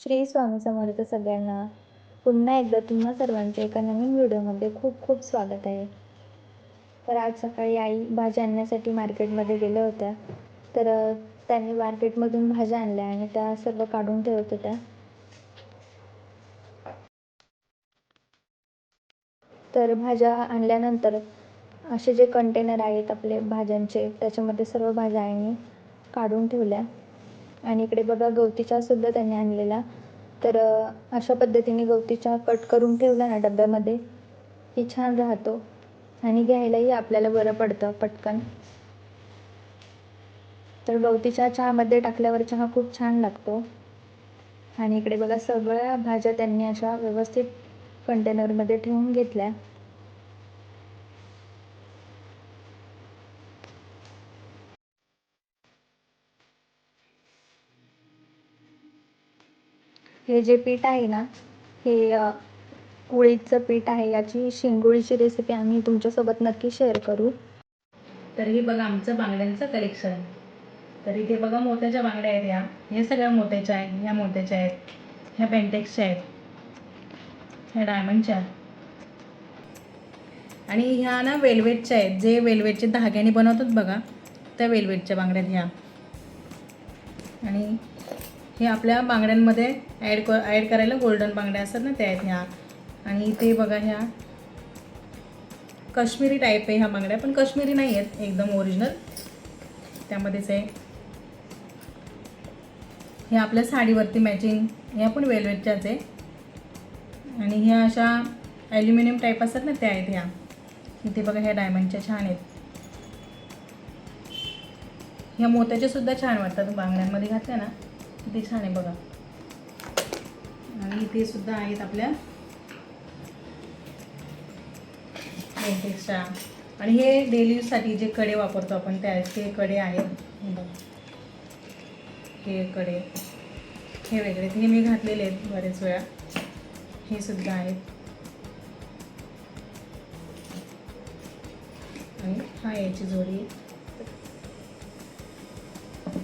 श्री स्वामी समर्थ सगळ्यांना. पुन्हा एकदा तुम्हा सर्वांचे एका नवीन व्हिडिओमध्ये खूप खूप स्वागत आहे. तर आज सकाळी आई भाज्या आणण्यासाठी मार्केटमध्ये गेल्या होत्या. तर त्यांनी मार्केटमधून भाज्या आणल्या आणि त्या सर्व काढून ठेवत होत्या. तर भाज्या आणल्यानंतर असे जे कंटेनर आहेत आपले भाज्यांचे, त्याच्यामध्ये सर्व भाज्या आईने काढून ठेवल्या. आणि इकडे बघा गवती चहासुद्धा त्यांनी आणलेला. तर अशा पद्धतीने गवती चहा कट करून ठेवला ना डब्यामध्ये की छान राहतो आणि घ्यायलाही आपल्याला बरं पडतं पटकन. तर गवती चहा चहामध्ये टाकल्यावर चहा खूप छान लागतो. आणि इकडे बघा सगळ्या भाज्या त्यांनी अशा व्यवस्थित कंटेनरमध्ये ठेवून घेतल्या. हे जे पीठ आहे ना, हे उडीदचं पीठ आहे. याची शेंगोळीची रेसिपी आम्ही तुमच्यासोबत नक्की शेअर करू. तर हे बघा आमचं बांगड्यांचं कलेक्शन. तर इथे बघा मोत्याच्या बांगड्या आहेत. हे सगळ्या मोत्याच्या आहेत, ह्या मोत्याच्या आहेत, ह्या पेंटेक्सच्या आहेत, ह्या डायमंडच्या आणि ह्या ना वेल्वेटच्या आहेत. जे वेल्वेटचे धाग्याने बनवतात बघा, त्या वेल्वेटच्या बांगड्या ह्या. आणि हे आपल्या बांगड्यांमध्ये ॲड करायला गोल्डन बांगड्या असतात ना, त्या आहेत ह्या. आणि इथे बघा ह्या काश्मीरी टाईप आहे ह्या बांगड्या, पण काश्मीरी नाही आहेत, एकदम ओरिजिनल त्यामध्येच आहे. हे आपल्या साडीवरती मॅचिंग, ह्या पण वेल्वेटच्याच आहे. आणि ह्या अशा ॲल्युमिनियम टाईप असतात ना, त्या आहेत ह्या. इथे बघा ह्या डायमंडच्या छान आहेत. ह्या मोत्याच्या सुद्धा छान वाटतात, बांगड्यांमध्ये घातल्या ना ते छान आहे बघा. आणि इथे सुद्धा आहेत आपल्या पेंटेक्सच्या. आणि हे डेली यूजसाठी जे कडे वापरतो आपण त्याचे कडे आहेत. हे बघा, हे कडे हे वेगळे, हे मी घातलेले आहेत बरेच वेळा. हे सुद्धा आहेत. आणि हा याची जोडी.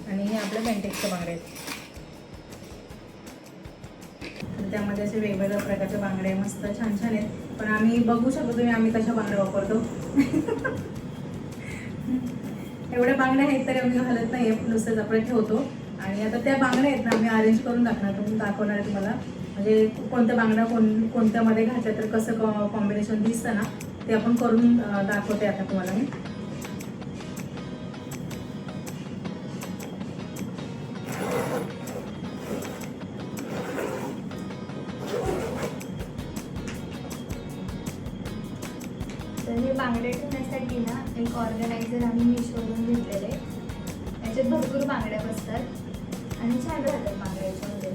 आणि हे आपल्या पेंटेक्सच्या बांगड्या आहेत. तर त्यामध्ये असे वेगवेगळ्या प्रकारच्या बांगड्या मस्त छान छान आहेत. पण आम्ही बघू शकतो तुम्ही आम्ही कशा बांगड्या वापरतो. एवढ्या बांगड्या आहेत तरी आम्ही घालत नाही, नुसतं आपण ठेवतो. आणि आता त्या बांगड्या आहेत ना आम्ही अरेंज करून दाखवणार आहे तुम्हाला. म्हणजे कोणत्या बांगड्या कोणत्यामध्ये घातल्या तर कसं कॉम्बिनेशन दिसतं ना, ते आपण करून दाखवते आता तुम्हाला मी. तर हे बांगड्या ठेवण्यासाठी ना एक ऑर्गनायझर आम्ही मिशोवरून घेतलेले. याच्यात भरपूर बांगड्या बसतात आणि छान राहतात बांगड्या याच्यामध्ये.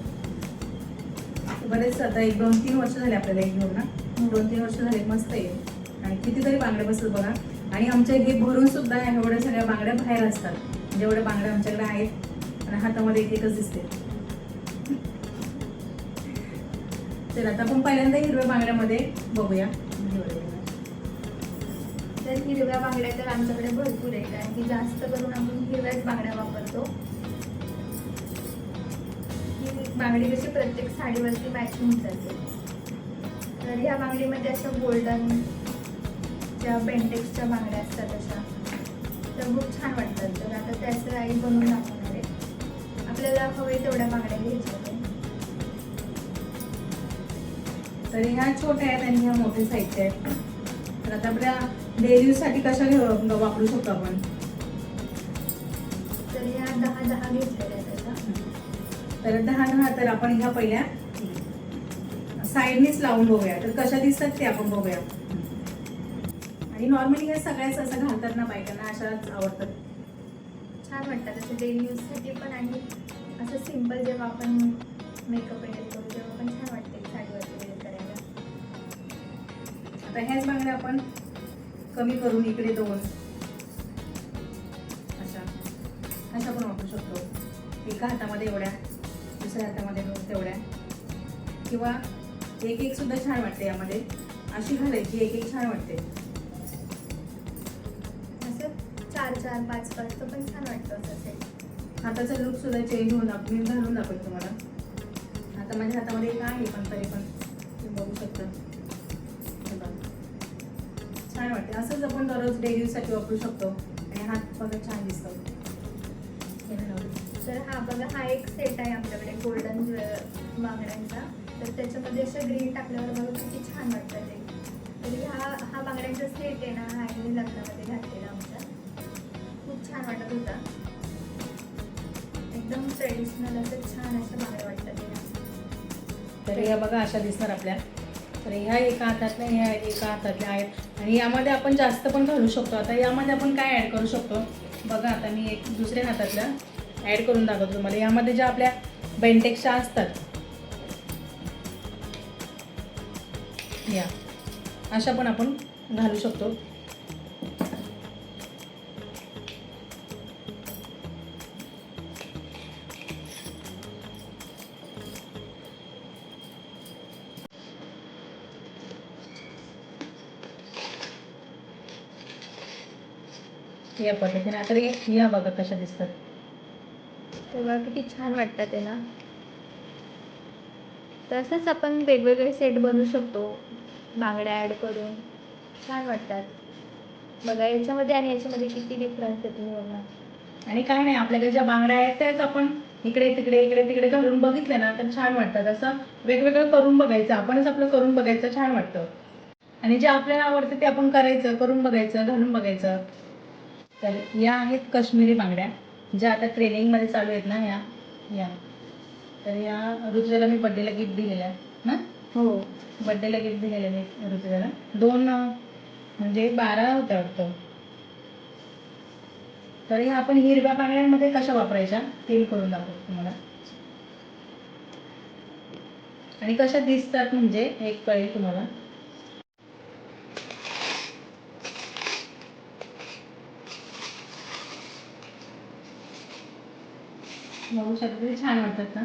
बरेच आता 1-2-3 वर्ष झाले आपल्याला एक घेऊन ना, 2-3 वर्ष झाले, मस्त आहे. आणि कितीतरी बांगड्या बसतात बघा. आणि आमच्या हे भरून सुद्धा एवढ्या सगळ्या बांगड्या बाहेर असतात. जेवढ्या बांगड्या आमच्याकडे आहेत आणि हातामध्ये एकच दिसते. तर आता आपण पहिल्यांदा हिरव्या बांगड्यामध्ये बघूया. तर हिरव्या बांगड्या तर आमच्याकडे भरपूर आहे, कारण की जास्त करून आपण हिरव्याच बांगड्या वापरतो. ही बांगडी कशी प्रत्येक साडीवरती मॅच होऊन जाते. तर ह्या बांगडीमध्ये अशा गोल्डन ज्या पेंटेक्सच्या बांगड्या असतात अशा, त्या खूप छान वाटतात. तर आता त्याचं आई बनवून दाखवणार आहे. आपल्याला हवे तेवढ्या बांगड्या घ्यायच्या आहेत. तर ह्या छोट्या आहेत आणि ह्या मोठ्या साईजच्या आहेत. तर आता आपल्या डेली यूजसाठी कशा वापरू शकतो आपण. तर ह्या 10-10 घेतलेल्या आहेत अशा. तर 10-10 तर आपण ह्या पहिल्या साईडनीच लावून बघूया, तर कशा दिसतात ते आपण बघूया. आणि नॉर्मली ह्या सगळ्याच असं घालतात ना बायकांना, अशाच आवडतात, छान वाटतात असं डेली यूजसाठी पण. आणि असं सिम्पल जेव्हा आपण मेकअप वगैरे करू तेव्हा पण छान वाटते साडीवर वगैरे करायला. आता ह्याच बांगड्या आपण कमी करून इकडे 2 अशा पण वापरू शकतो. एका हातामध्ये एवढ्या, दुसऱ्या हातामध्ये 2 तेवढ्या, किंवा एक सुद्धा छान वाटते. यामध्ये अशी घालायची, एक छान वाटते. असं 4-4, 5-5 तर पण छान वाटतं. असं हाताचा लुक सुद्धा चेंज होऊन मी घालून दाखवते तुम्हाला. आता माझ्या हातामध्ये एक आहे पण तरी पण तुम्ही बघू शकता. हे बघा. छान वाटते. असंच आपण दररोज डेलीसाठी वापरू शकतो आणि हात बघा छान दिसतो. हे घालून. तर हा बघा, हा एक सेट आहे आपल्याकडे गोल्डन बांगड्यांचा. तर त्याच्यामध्ये असं ग्रीन टाकल्यावर बघा किती छान वाटतं ते. तरी हा बांगड्यांचा सेट आहे ना, हा आईने लग्नामध्ये घातलेला आमच्या. खूप छान वाटत होता. एकदम ट्रेडिशनल असं छान असं बांगड्या वाटतात ते. तर या बघा अशा दिसणार आपल्या. तर ह्या एका हातातल्या, ह्या एका हातातल्या आहेत आणि यामध्ये आपण जास्त पण घालू शकतो. आता यामध्ये आपण काय ॲड करू शकतो बघा. आता मी एक दुसऱ्या हातातल्या ॲड करून दाखवतो तुम्हाला. यामध्ये ज्या आपल्या बेंटेक्सच्या असतात, या अशा पण आपण घालू शकतो. या पद्धतीने. आता या बघा कशा दिसतात. तेव्हा किती छान वाटतात ते ना. तसंच आपण वेगवेगळे सेट बनवू शकतो बांगड्या ॲड करून. छान वाटतात बघा. याच्यामध्ये आणि याच्यामध्ये किती डिफरन्स आहे तुम्ही बघा. आणि काय नाही, आपल्याकडे ज्या बांगड्या आहेत त्याच आपण इकडे तिकडे घालून बघितले ना तर छान वाटतात. असं वेगवेगळं करून बघायचं, आपणच आपलं करून बघायचं, छान वाटतं. आणि जे आपल्याला आवडतं ते आपण करायचं, करून बघायचं, घालून बघायचं. तर या आहेत काश्मीरी बांगड्या, ज्या आता ट्रेनिंगमध्ये चालू आहेत ना. या तर या ऋतुजाला मी बड्डेला गिफ्ट दिलेलं आहे ना. हो, बड्डेला गिफ्ट दिलेलं मी ऋतुजाला. 2 म्हणजे 12 होत्या वाटतं. तर ह्या आपण हिरव्या बांगड्यांमध्ये कशा वापरायच्या ते मी करून दाखवतो तुम्हाला. आणि कशा दिसतात म्हणजे एक कळेल तुम्हाला. बघू शकता किती छान वाटतात ना.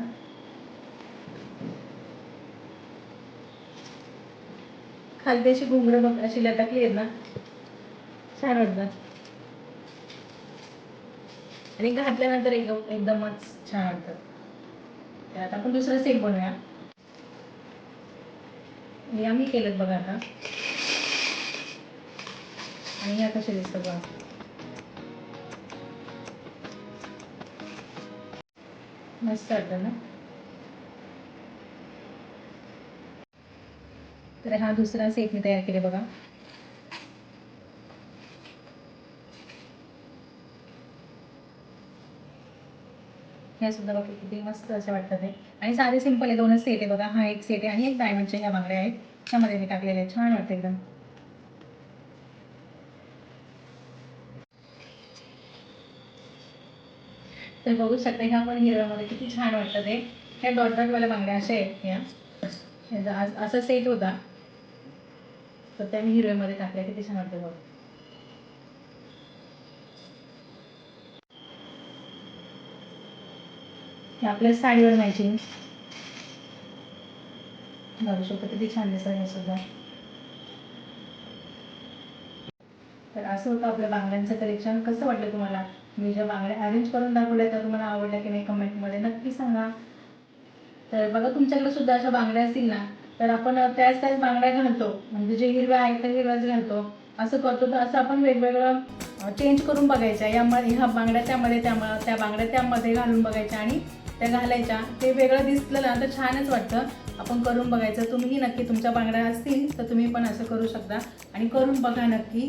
खालती अशी घुंगरं बघ अशी लटकली आहेत ना, छान वाटतात. आणि घातल्यानंतर एकदमच छान वाटतं. तर आता आपण दुसरं सेट बनवूया. या मी केलं बघा आता. आणि या कशा दिसतात बघा. मस्त वाटतं ना. तर हा दुसरा सेट मी तयार केले बघा. ह्या सुद्धा बघा किती मस्त असे वाटतात ते. आणि साधे सिंपल आहे. 2च सेट आहे बघा. हा एक सेट आहे आणि एक डायमंडच्या ह्या बांगड्या आहेत, त्यामध्ये मी टाकलेले आहे. छान वाटतं एकदम. तर बघू शकता ह्या पण हिरव्यामध्ये किती छान वाटतं ते. ह्या डॉट डॉटवाल्या बांगड्या अशा आहेत. ह्या असा सेट होता, तर त्या मी हिरव्यामध्ये टाकल्या. किती छान वाटतं बघ. हे आपल्या साडीवर मॅचिंग घालू शकतो. किती छान दिसतं हे सुद्धा. तर असं होतं आपल्या बांगड्यांचं कलेक्शन. कसं वाटलं तुम्हाला? मी ज्या बांगड्या अरेंज करून दाखवल्या त्या तुम्हाला आवडल्या की नाही कमेंटमध्ये नक्की सांगा. तर बघा तुमच्याकडे सुद्धा अशा बांगड्या असतील ना तर आपण त्याच बांगड्या घालतो. म्हणजे जे हिरव्या आहेत त्या हिरव्याच घालतो असं करतो. तर असं आपण वेगवेगळं चेंज करून बघायच्या. यामध्ये ह्या बांगड्या त्यामध्ये, त्या बांगड्या त्यामध्ये घालून बघायच्या आणि त्या घालायच्या. ते वेगळं दिसलं ना तर छानच वाटतं. आपण करून बघायचं. तुम्हीही नक्की तुमच्या बांगड्या असतील तर तुम्ही पण असं करू शकता आणि करून बघा नक्की.